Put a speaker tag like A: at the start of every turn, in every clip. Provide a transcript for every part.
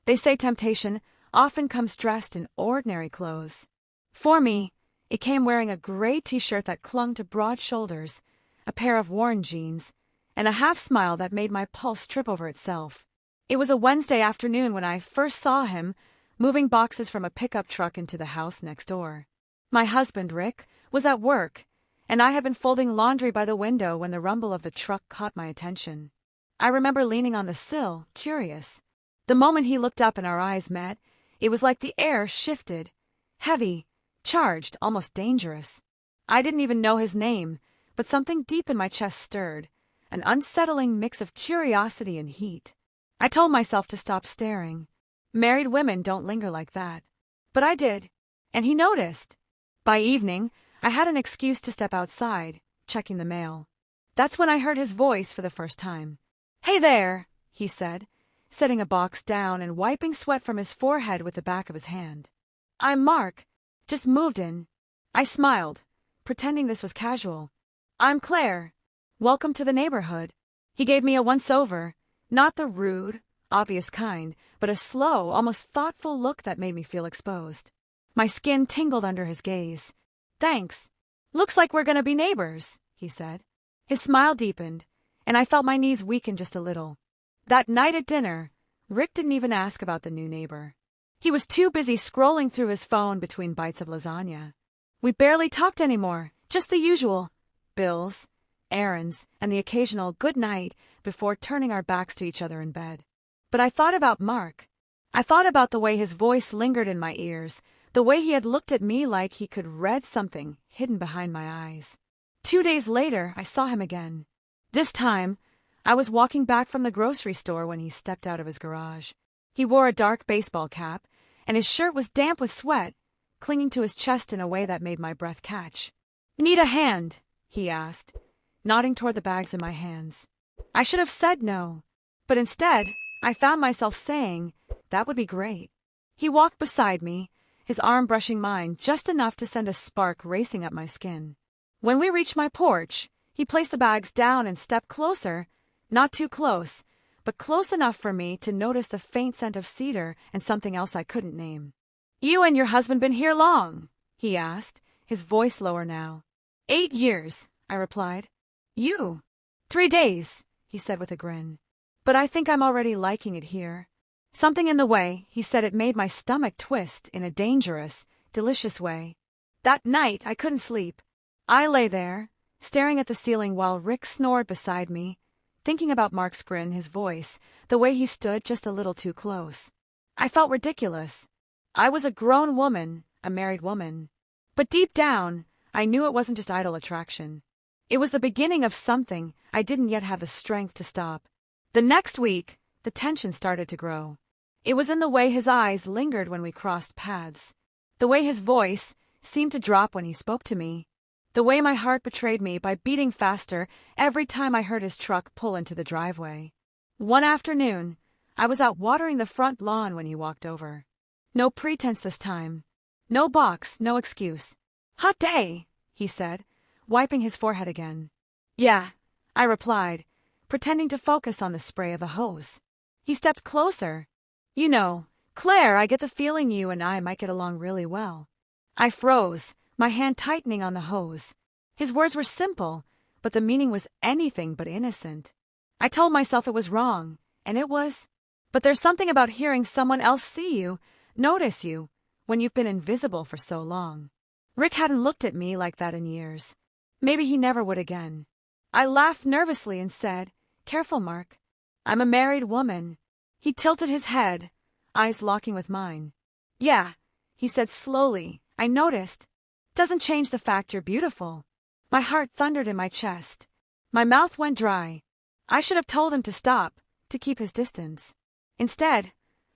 A: They say temptation often comes dressed in ordinary clothes. For me, it came wearing a gray t-shirt that clung to broad shoulders, a pair of worn jeans, and a half-smile that made my pulse trip over itself. It was a Wednesday afternoon when I first saw him, moving boxes from a pickup truck into the house next door. My husband, Rick, was at work, and I had been folding laundry by the window when the rumble of the truck caught my attention. I remember leaning on the sill, curious. The moment he looked up and our eyes met, it was like the air shifted. Heavy, charged, almost dangerous. I didn't even know his name, but something deep in my chest stirred, an unsettling mix of curiosity and heat. I told myself to stop staring. Married women don't linger like that. But I did, and he noticed. By evening, I had an excuse to step outside, checking the mail. That's when I heard his voice for the first time. "Hey there," he said, setting a box down and wiping sweat from his forehead with the back of his hand. "I'm Mark. Just moved in." I smiled, pretending this was casual. "I'm Claire. Welcome to the neighborhood." He gave me a once-over, not the rude, obvious kind, but a slow, almost thoughtful look that made me feel exposed. My skin tingled under his gaze. "Thanks. Looks like we're gonna be neighbors," he said. His smile deepened, and I felt my knees weaken just a little. That night at dinner, Rick didn't even ask about the new neighbor. He was too busy scrolling through his phone between bites of lasagna. We barely talked anymore, just the usual. Bills, errands, and the occasional good night before turning our backs to each other in bed. But I thought about Mark. I thought about the way his voice lingered in my ears, the way he had looked at me like he could read something hidden behind my eyes. 2 days later, I saw him again. This time, I was walking back from the grocery store when he stepped out of his garage. He wore a dark baseball cap, and his shirt was damp with sweat, clinging to his chest in a way that made my breath catch. "Need a hand?" he asked, nodding toward the bags in my hands. I should have said no, but instead, I found myself saying, "That would be great." He walked beside me, his arm brushing mine just enough to send a spark racing up my skin. When we reached my porch, he placed the bags down and stepped closer, not too close, but close enough for me to notice the faint scent of cedar and something else I couldn't name. "You and your husband been here long?" he asked, his voice lower now. 8 years, I replied. "You?" 3 days, he said with a grin. "But I think I'm already liking it here." Something in the way he said it made my stomach twist in a dangerous, delicious way. That night, I couldn't sleep. I lay there, staring at the ceiling while Rick snored beside me, thinking about Mark's grin, his voice, the way he stood just a little too close. I felt ridiculous. I was a grown woman, a married woman. But deep down, I knew it wasn't just idle attraction. It was the beginning of something I didn't yet have the strength to stop. The next week, the tension started to grow. It was in the way his eyes lingered when we crossed paths, the way his voice seemed to drop when he spoke to me, the way my heart betrayed me by beating faster every time I heard his truck pull into the driveway. One afternoon, I was out watering the front lawn when he walked over. No pretense this time. No box, no excuse. "Hot day," he said, wiping his forehead again. "Yeah," I replied, pretending to focus on the spray of a hose. He stepped closer. "You know, Claire, I get the feeling you and I might get along really well." I froze, my hand tightening on the hose. His words were simple, but the meaning was anything but innocent. I told myself it was wrong, and it was. But there's something about hearing someone else see you, notice you, when you've been invisible for so long. Rick hadn't looked at me like that in years. Maybe he never would again. I laughed nervously and said, "Careful, Mark. I'm a married woman." He tilted his head, eyes locking with mine. "Yeah," he said slowly, "I noticed. Doesn't change the fact you're beautiful." My heart thundered in my chest. My mouth went dry. I should have told him to stop, to keep his distance. Instead,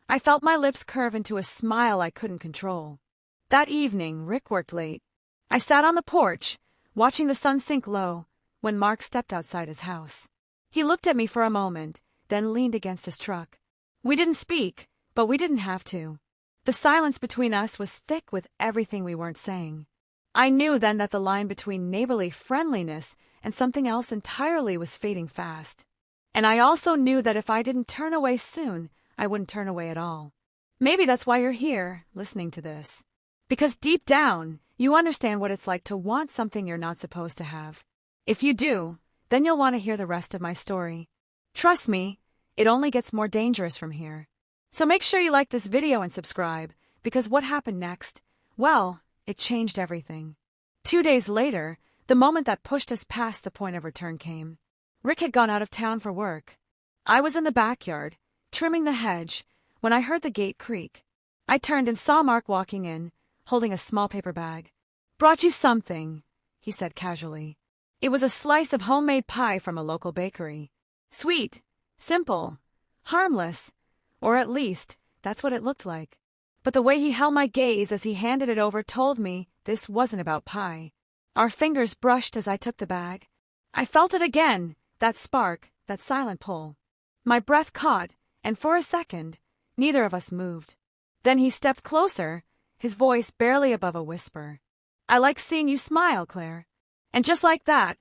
A: I felt my lips curve into a smile I couldn't control. That evening, Rick worked late. I sat on the porch, watching the sun sink low, when Mark stepped outside his house. He looked at me for a moment, then leaned against his truck. We didn't speak, but we didn't have to. The silence between us was thick with everything we weren't saying. I knew then that the line between neighborly friendliness and something else entirely was fading fast. And I also knew that if I didn't turn away soon, I wouldn't turn away at all. Maybe that's why you're here, listening to this. Because deep down, you understand what it's like to want something you're not supposed to have. If you do, then you'll want to hear the rest of my story. Trust me, it only gets more dangerous from here. So make sure you like this video and subscribe, because what happened next, well, it changed everything. 2 days later, the moment that pushed us past the point of return came. Rick had gone out of town for work. I was in the backyard, trimming the hedge, when I heard the gate creak. I turned and saw Mark walking in, holding a small paper bag. "Brought you something," he said casually. It was a slice of homemade pie from a local bakery. Sweet, simple, harmless, or at least, that's what it looked like. But the way he held my gaze as he handed it over told me this wasn't about pie. Our fingers brushed as I took the bag. I felt it again, that spark, that silent pull. My breath caught, and for a second, neither of us moved. Then he stepped closer, his voice barely above a whisper. "I like seeing you smile, Claire." And just like that,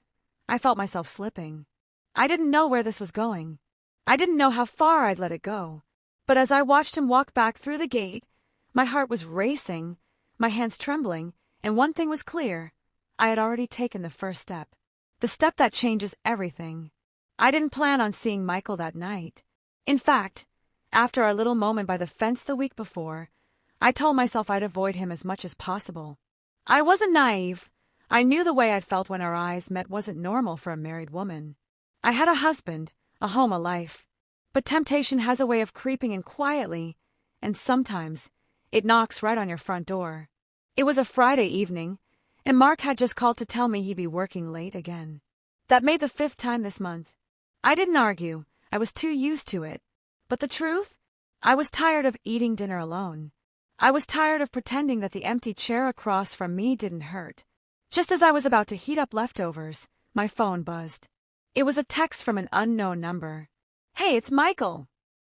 A: I felt myself slipping. I didn't know where this was going. I didn't know how far I'd let it go. But as I watched him walk back through the gate, my heart was racing, my hands trembling, and one thing was clear. I had already taken the first step. The step that changes everything. I didn't plan on seeing Michael that night. In fact, after our little moment by the fence the week before, I told myself I'd avoid him as much as possible. I wasn't naive. I knew the way I'd felt when our eyes met wasn't normal for a married woman. I had a husband, a home, a life. But temptation has a way of creeping in quietly, and sometimes it knocks right on your front door. It was a Friday evening, and Mark had just called to tell me he'd be working late again. That made the 5th time this month. I didn't argue. I was too used to it. But the truth? I was tired of eating dinner alone. I was tired of pretending that the empty chair across from me didn't hurt. Just as I was about to heat up leftovers, my phone buzzed. It was a text from an unknown number. "Hey, it's Michael.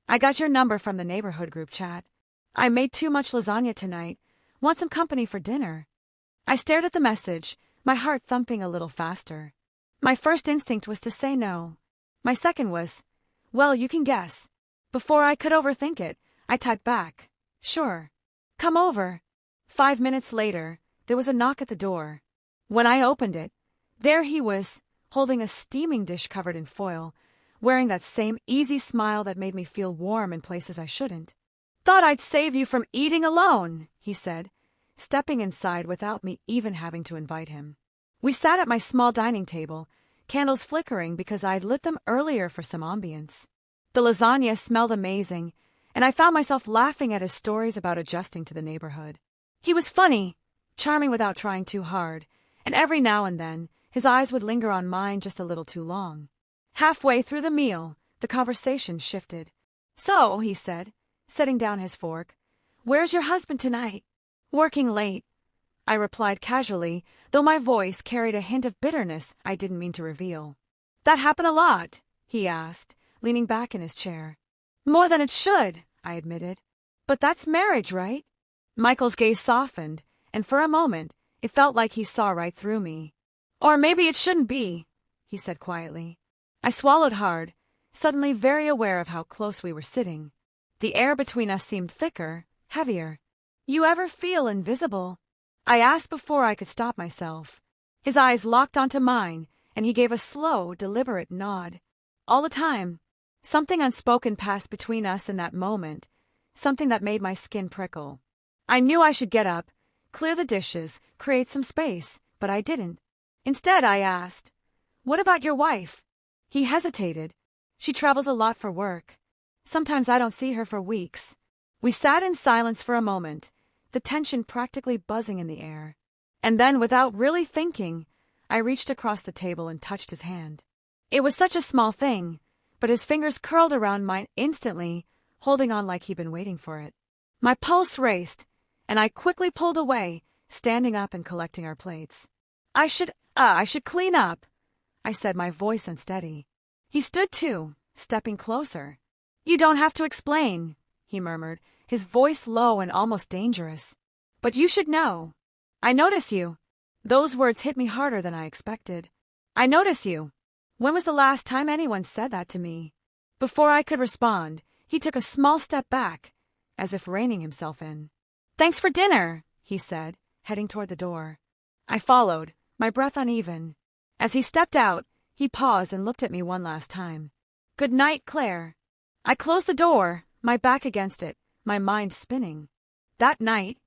A: I got your number from the neighborhood group chat. I made too much lasagna tonight. Want some company for dinner?" I stared at the message, my heart thumping a little faster. My first instinct was to say no. My second was, well, you can guess. Before I could overthink it, I typed back, "Sure. Come over." 5 minutes later, there was a knock at the door. When I opened it, there he was, holding a steaming dish covered in foil, wearing that same easy smile that made me feel warm in places I shouldn't. "Thought I'd save you from eating alone," he said, stepping inside without me even having to invite him. We sat at my small dining table, candles flickering because I'd lit them earlier for some ambience. The lasagna smelled amazing, and I found myself laughing at his stories about adjusting to the neighborhood. He was funny, charming without trying too hard, and every now and then, his eyes would linger on mine just a little too long. Halfway through the meal, the conversation shifted. "So," he said, setting down his fork, "where's your husband tonight?" "Working late," I replied casually, though my voice carried a hint of bitterness I didn't mean to reveal. "That happen a lot?" he asked, leaning back in his chair. "More than it should," I admitted. "But that's marriage, right?" Michael's gaze softened, and for a moment, it felt like he saw right through me. "Or maybe it shouldn't be," he said quietly. I swallowed hard, suddenly very aware of how close we were sitting. The air between us seemed thicker, heavier. "You ever feel invisible?" I asked before I could stop myself. His eyes locked onto mine, and he gave a slow, deliberate nod. All the time, something unspoken passed between us in that moment, something that made my skin prickle. I knew I should get up, clear the dishes, create some space, but I didn't. Instead, I asked, "What about your wife?" He hesitated. "She travels a lot for work. Sometimes I don't see her for weeks." We sat in silence for a moment, the tension practically buzzing in the air. And then, without really thinking, I reached across the table and touched his hand. It was such a small thing, but his fingers curled around mine instantly, holding on like he'd been waiting for it. My pulse raced, and I quickly pulled away, standing up and collecting our plates. I should clean up," I said, my voice unsteady. He stood too, stepping closer. "You don't have to explain," he murmured, his voice low and almost dangerous. "But you should know. I notice you." Those words hit me harder than I expected. "I notice you. When was the last time anyone said that to me?" Before I could respond, he took a small step back, as if reining himself in. "Thanks for dinner," he said, heading toward the door. I followed, my breath uneven. As he stepped out, he paused and looked at me one last time. "Good night, Claire." I closed the door, my back against it, my mind spinning. That night,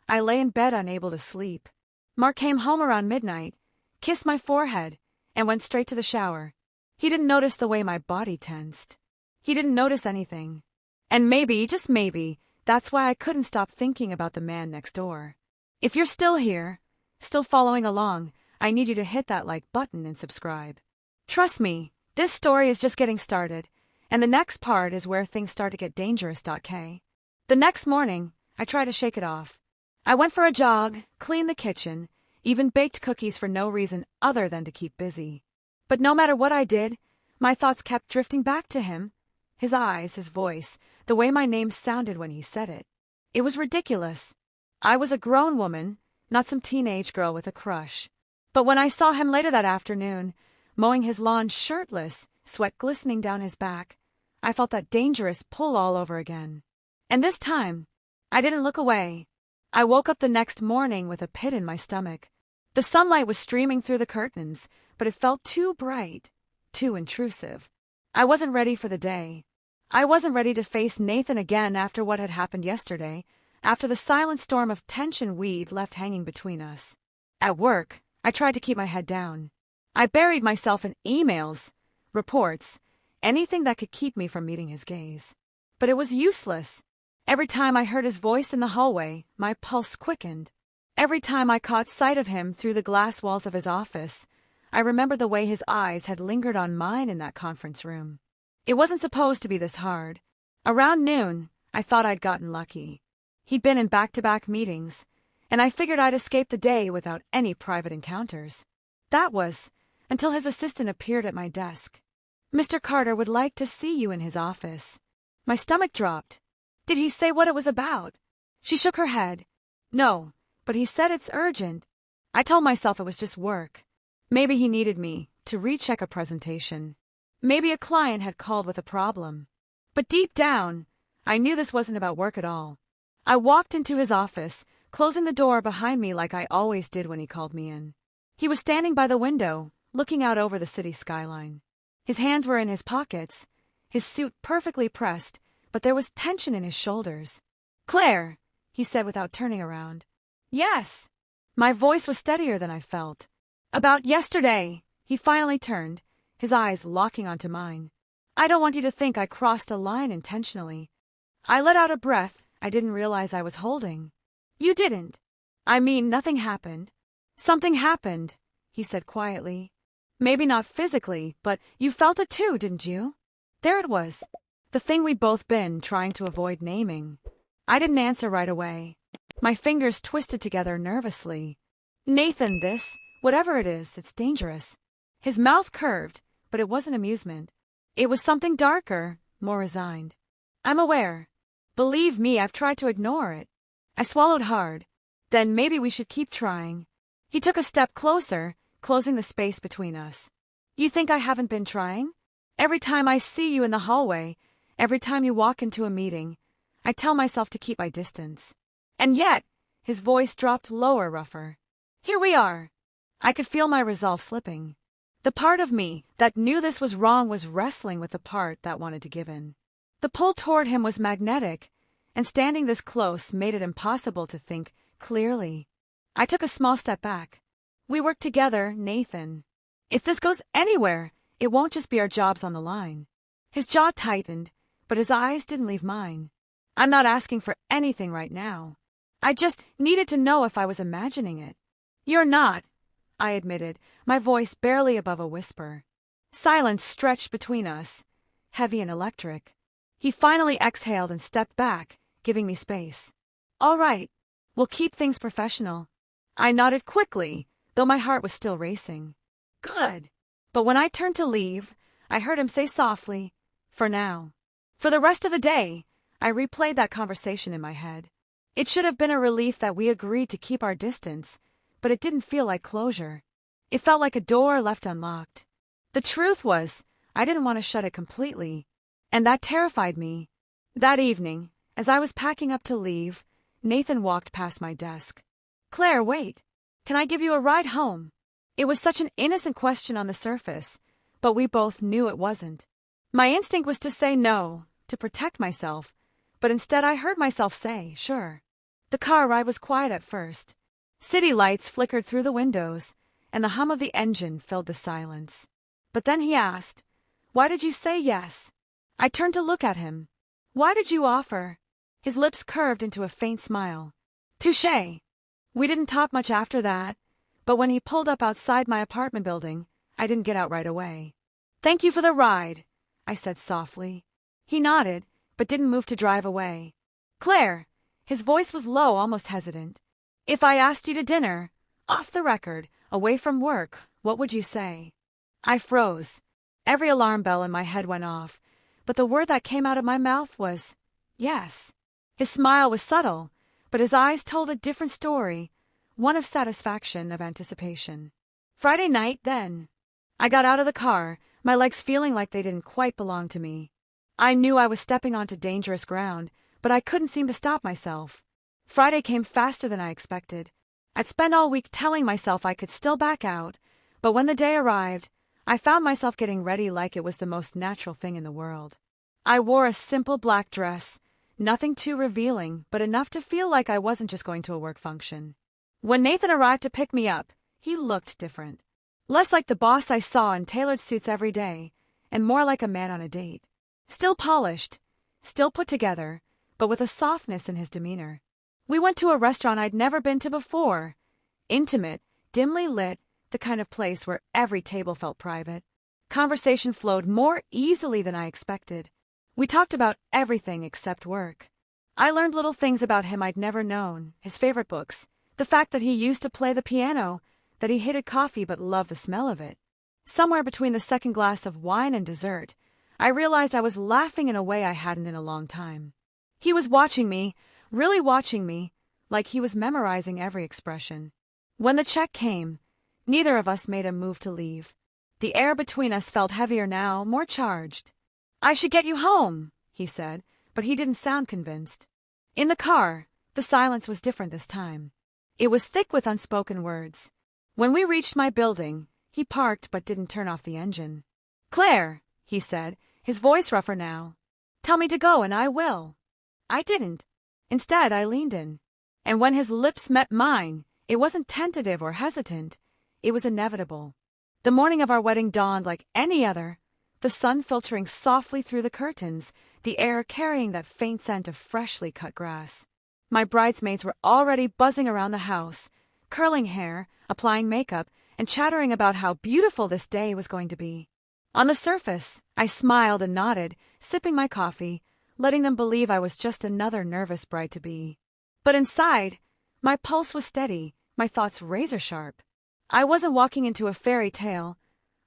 A: I lay in bed unable to sleep. Mark came home around midnight, kissed my forehead, and went straight to the shower. He didn't notice the way my body tensed. He didn't notice anything. And maybe, just maybe, that's why I couldn't stop thinking about the man next door. If you're still here, still following along, I need you to hit that like button and subscribe. Trust me, this story is just getting started, and the next part is where things start to get dangerous. The next morning, I tried to shake it off. I went for a jog, cleaned the kitchen, even baked cookies for no reason other than to keep busy. But no matter what I did, my thoughts kept drifting back to him. His eyes, his voice, the way my name sounded when he said it. It was ridiculous. I was a grown woman, not some teenage girl with a crush. But when I saw him later that afternoon, mowing his lawn shirtless, sweat glistening down his back, I felt that dangerous pull all over again. And this time, I didn't look away. I woke up the next morning with a pit in my stomach. The sunlight was streaming through the curtains, but it felt too bright, too intrusive. I wasn't ready for the day. I wasn't ready to face Nathan again after what had happened yesterday, after the silent storm of tension we'd left hanging between us. At work, I tried to keep my head down. I buried myself in emails, reports, anything that could keep me from meeting his gaze. But it was useless. Every time I heard his voice in the hallway, my pulse quickened. Every time I caught sight of him through the glass walls of his office, I remembered the way his eyes had lingered on mine in that conference room. It wasn't supposed to be this hard. Around noon, I thought I'd gotten lucky. He'd been in back-to-back meetings, and I figured I'd escape the day without any private encounters. That was, until his assistant appeared at my desk. "Mr. Carter would like to see you in his office." My stomach dropped. Did he say what it was about? She shook her head. "No, but he said it's urgent." I told myself it was just work. Maybe he needed me to recheck a presentation. Maybe a client had called with a problem. But deep down, I knew this wasn't about work at all. I walked into his office, closing the door behind me like I always did when he called me in. He was standing by the window, looking out over the city skyline. His hands were in his pockets, his suit perfectly pressed, but there was tension in his shoulders. "Claire," he said without turning around. "Yes." My voice was steadier than I felt. "About yesterday." He finally turned, his eyes locking onto mine. "I don't want you to think I crossed a line intentionally." I let out a breath I didn't realize I was holding. "You didn't. I mean, nothing happened." "Something happened," he said quietly. "Maybe not physically, but you felt it too, didn't you?" There it was, the thing we'd both been trying to avoid naming. I didn't answer right away. My fingers twisted together nervously. "Nathan, whatever it is, it's dangerous." His mouth curved, but it wasn't amusement. It was something darker, more resigned. "I'm aware. Believe me, I've tried to ignore it." I swallowed hard. "Then maybe we should keep trying." He took a step closer, closing the space between us. "You think I haven't been trying? Every time I see you in the hallway, every time you walk into a meeting, I tell myself to keep my distance. And yet," his voice dropped lower, rougher. "Here we are." I could feel my resolve slipping. The part of me that knew this was wrong was wrestling with the part that wanted to give in. The pull toward him was magnetic, and standing this close made it impossible to think clearly. I took a small step back. "We work together, Nathan. If this goes anywhere, it won't just be our jobs on the line." His jaw tightened, but his eyes didn't leave mine. "I'm not asking for anything right now. I just needed to know if I was imagining it." "You're not," I admitted, my voice barely above a whisper. Silence stretched between us, heavy and electric. He finally exhaled and stepped back, giving me space. "All right, we'll keep things professional." I nodded quickly, though my heart was still racing. "Good." But when I turned to leave, I heard him say softly, "For now." For the rest of the day, I replayed that conversation in my head. It should have been a relief that we agreed to keep our distance, but it didn't feel like closure. It felt like a door left unlocked. The truth was, I didn't want to shut it completely, and that terrified me. That evening, As I was packing up to leave, Nathan walked past my desk. "Claire, wait. Can I give you a ride home?" It was such an innocent question on the surface, but we both knew it wasn't. My instinct was to say no, to protect myself, but instead I heard myself say, "Sure." The car ride was quiet at first. City lights flickered through the windows, and the hum of the engine filled the silence. But then he asked, "Why did you say yes?" I turned to look at him. "Why did you offer?" His lips curved into a faint smile. "Touché." We didn't talk much after that, but when he pulled up outside my apartment building, I didn't get out right away. "Thank you for the ride," I said softly. He nodded, but didn't move to drive away. "Claire," his voice was low, almost hesitant, "if I asked you to dinner, off the record, away from work, what would you say?" I froze. Every alarm bell in my head went off, but the word that came out of my mouth was, "Yes." His smile was subtle, but his eyes told a different story, one of satisfaction, of anticipation. Friday night, then. I got out of the car, my legs feeling like they didn't quite belong to me. I knew I was stepping onto dangerous ground, but I couldn't seem to stop myself. Friday came faster than I expected. I'd spent all week telling myself I could still back out, but when the day arrived, I found myself getting ready like it was the most natural thing in the world. I wore a simple black dress, nothing too revealing, but enough to feel like I wasn't just going to a work function. When Nathan arrived to pick me up, he looked different. Less like the boss I saw in tailored suits every day, and more like a man on a date. Still polished, still put together, but with a softness in his demeanor. We went to a restaurant I'd never been to before. Intimate, dimly lit, the kind of place where every table felt private. Conversation flowed more easily than I expected. We talked about everything except work. I learned little things about him I'd never known, his favorite books, the fact that he used to play the piano, that he hated coffee but loved the smell of it. Somewhere between the second glass of wine and dessert, I realized I was laughing in a way I hadn't in a long time. He was watching me, really watching me, like he was memorizing every expression. When the check came, neither of us made a move to leave. The air between us felt heavier now, more charged. "I should get you home," he said, but he didn't sound convinced. In the car, the silence was different this time. It was thick with unspoken words. When we reached my building, he parked but didn't turn off the engine. "Claire," he said, his voice rougher now, "tell me to go and I will." I didn't. Instead, I leaned in. And when his lips met mine, it wasn't tentative or hesitant. It was inevitable. The morning of our wedding dawned like any other, the sun filtering softly through the curtains, the air carrying that faint scent of freshly cut grass. My bridesmaids were already buzzing around the house, curling hair, applying makeup, and chattering about how beautiful this day was going to be. On the surface, I smiled and nodded, sipping my coffee, letting them believe I was just another nervous bride-to-be. But inside, my pulse was steady, my thoughts razor-sharp. I wasn't walking into a fairy tale.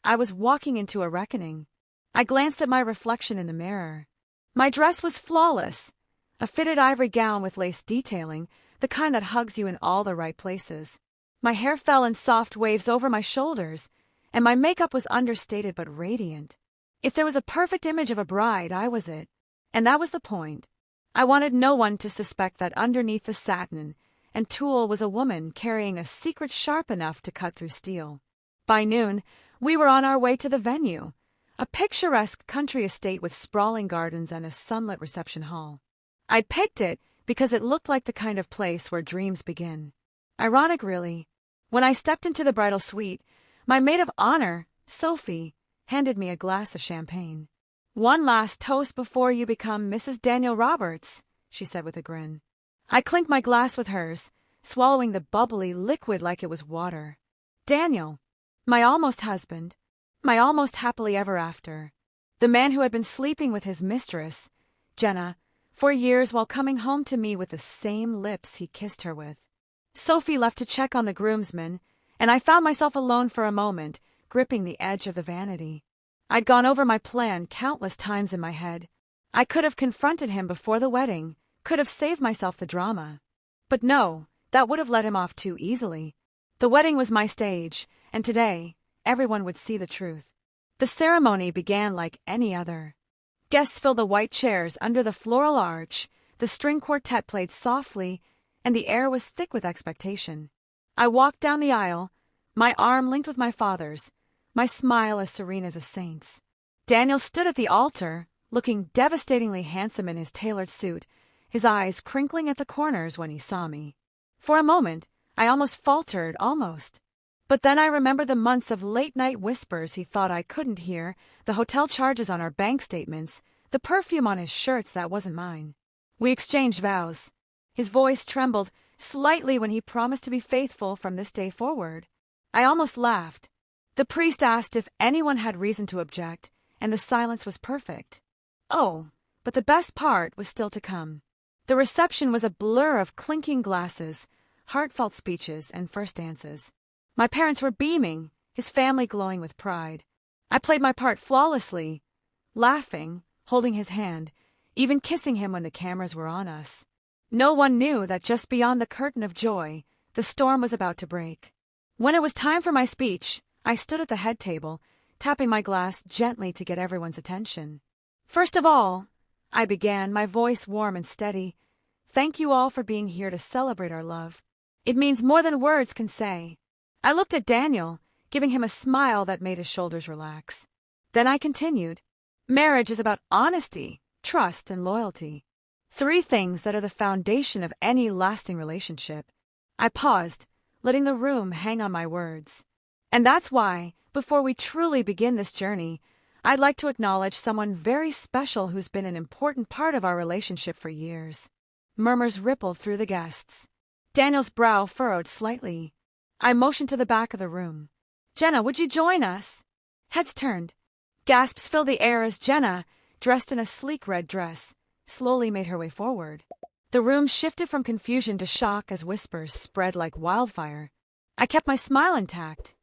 A: I was walking into a reckoning. I glanced at my reflection in the mirror. My dress was flawless, a fitted ivory gown with lace detailing, the kind that hugs you in all the right places. My hair fell in soft waves over my shoulders, and my makeup was understated but radiant. If there was a perfect image of a bride, I was it. And that was the point. I wanted no one to suspect that underneath the satin and tulle was a woman carrying a secret sharp enough to cut through steel. By noon, we were on our way to the venue, a picturesque country estate with sprawling gardens and a sunlit reception hall. I'd picked it because it looked like the kind of place where dreams begin. Ironic, really. When I stepped into the bridal suite, my maid of honor, Sophie, handed me a glass of champagne. "One last toast before you become Mrs. Daniel Roberts," she said with a grin. I clinked my glass with hers, swallowing the bubbly liquid like it was water. Daniel, my almost husband, my almost happily ever after, the man who had been sleeping with his mistress, Jenna, for years while coming home to me with the same lips he kissed her with. Sophie left to check on the groomsmen, and I found myself alone for a moment, gripping the edge of the vanity. I'd gone over my plan countless times in my head. I could have confronted him before the wedding, could have saved myself the drama. But no, that would have let him off too easily. The wedding was my stage, and today, everyone would see the truth. The ceremony began like any other. Guests filled the white chairs under the floral arch, The string quartet played softly, and the air was thick with expectation. I walked down the aisle, my arm linked with my father's, my smile as serene as a saint's. Daniel stood at the altar, looking devastatingly handsome in his tailored suit, his eyes crinkling at the corners when he saw me. For a moment, I almost faltered, But then I remembered the months of late-night whispers he thought I couldn't hear, the hotel charges on our bank statements, the perfume on his shirts that wasn't mine. We exchanged vows. His voice trembled slightly when he promised to be faithful from this day forward. I almost laughed. The priest asked if anyone had reason to object, and the silence was perfect. Oh, but the best part was still to come. The reception was a blur of clinking glasses, heartfelt speeches, and first dances. My parents were beaming, his family glowing with pride. I played my part flawlessly, laughing, holding his hand, even kissing him when the cameras were on us. No one knew that just beyond the curtain of joy, the storm was about to break. When it was time for my speech, I stood at the head table, tapping my glass gently to get everyone's attention. First of all, I began, my voice warm and steady, thank you all for being here to celebrate our love. It means more than words can say. I looked at Daniel, giving him a smile that made his shoulders relax. Then I continued. Marriage is about honesty, trust, and loyalty. 3 things that are the foundation of any lasting relationship. I paused, letting the room hang on my words. And that's why, before we truly begin this journey, I'd like to acknowledge someone very special who's been an important part of our relationship for years. Murmurs rippled through the guests. Daniel's brow furrowed slightly. I motioned to the back of the room. Jenna, would you join us? Heads turned. Gasps filled the air as Jenna, dressed in a sleek red dress, slowly made her way forward. The room shifted from confusion to shock as whispers spread like wildfire. I kept my smile intact.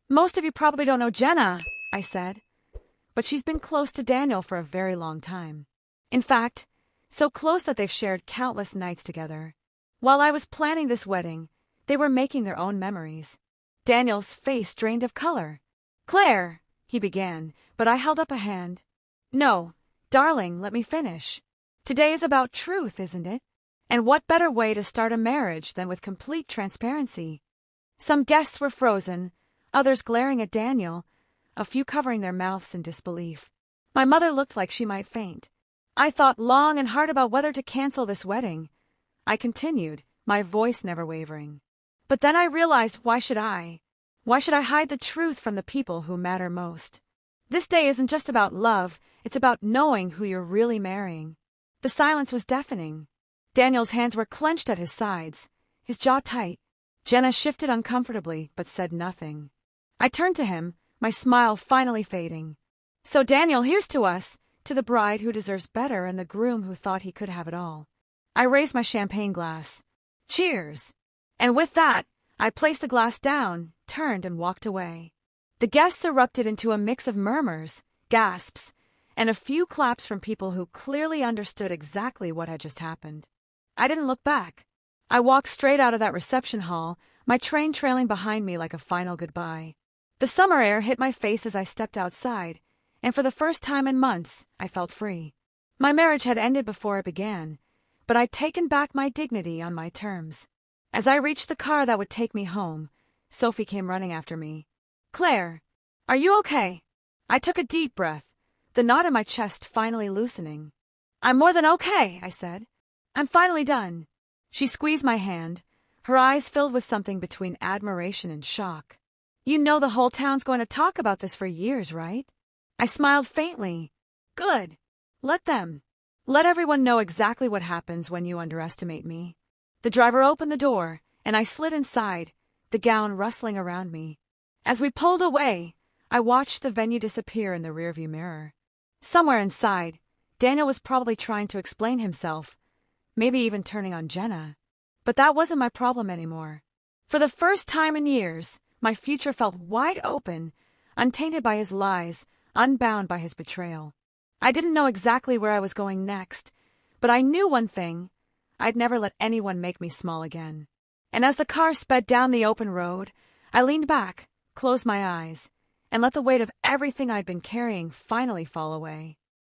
A: Most of you probably don't know Jenna, I said, but she's been close to Daniel for a very long time. In fact, so close that they've shared countless nights together. While I was planning this wedding, they were making their own memories. Daniel's face drained of color. Claire, he began, but I held up a hand. No, darling, let me finish. Today is about truth, isn't it? And what better way to start a marriage than with complete transparency? Some guests were frozen, others glaring at Daniel, a few covering their mouths in disbelief. My mother looked like she might faint. I thought long and hard about whether to cancel this wedding. I continued, my voice never wavering. But then I realized, why should I? Why should I hide the truth from the people who matter most? This day isn't just about love, it's about knowing who you're really marrying. The silence was deafening. Daniel's hands were clenched at his sides, his jaw tight. Jenna shifted uncomfortably, but said nothing. I turned to him, my smile finally fading. So Daniel, here's to us, to the bride who deserves better and the groom who thought he could have it all. I raised my champagne glass. Cheers! And with that, I placed the glass down, turned, and walked away. The guests erupted into a mix of murmurs, gasps, and a few claps from people who clearly understood exactly what had just happened. I didn't look back. I walked straight out of that reception hall, my train trailing behind me like a final goodbye. The summer air hit my face as I stepped outside, and for the first time in months, I felt free. My marriage had ended before it began, but I'd taken back my dignity on my terms. As I reached the car that would take me home, Sophie came running after me. Claire, are you okay? I took a deep breath, the knot in my chest finally loosening. I'm more than okay, I said. I'm finally done. She squeezed my hand, her eyes filled with something between admiration and shock. You know the whole town's going to talk about this for years, right? I smiled faintly. Good. Let them. Let everyone know exactly what happens when you underestimate me. The driver opened the door, and I slid inside, the gown rustling around me. As we pulled away, I watched the venue disappear in the rearview mirror. Somewhere inside, Daniel was probably trying to explain himself, maybe even turning on Jenna. But that wasn't my problem anymore. For the first time in years, my future felt wide open, untainted by his lies, unbound by his betrayal. I didn't know exactly where I was going next, but I knew one thing. I'd never let anyone make me small again. And as the car sped down the open road, I leaned back, closed my eyes, and let the weight of everything I'd been carrying finally fall away.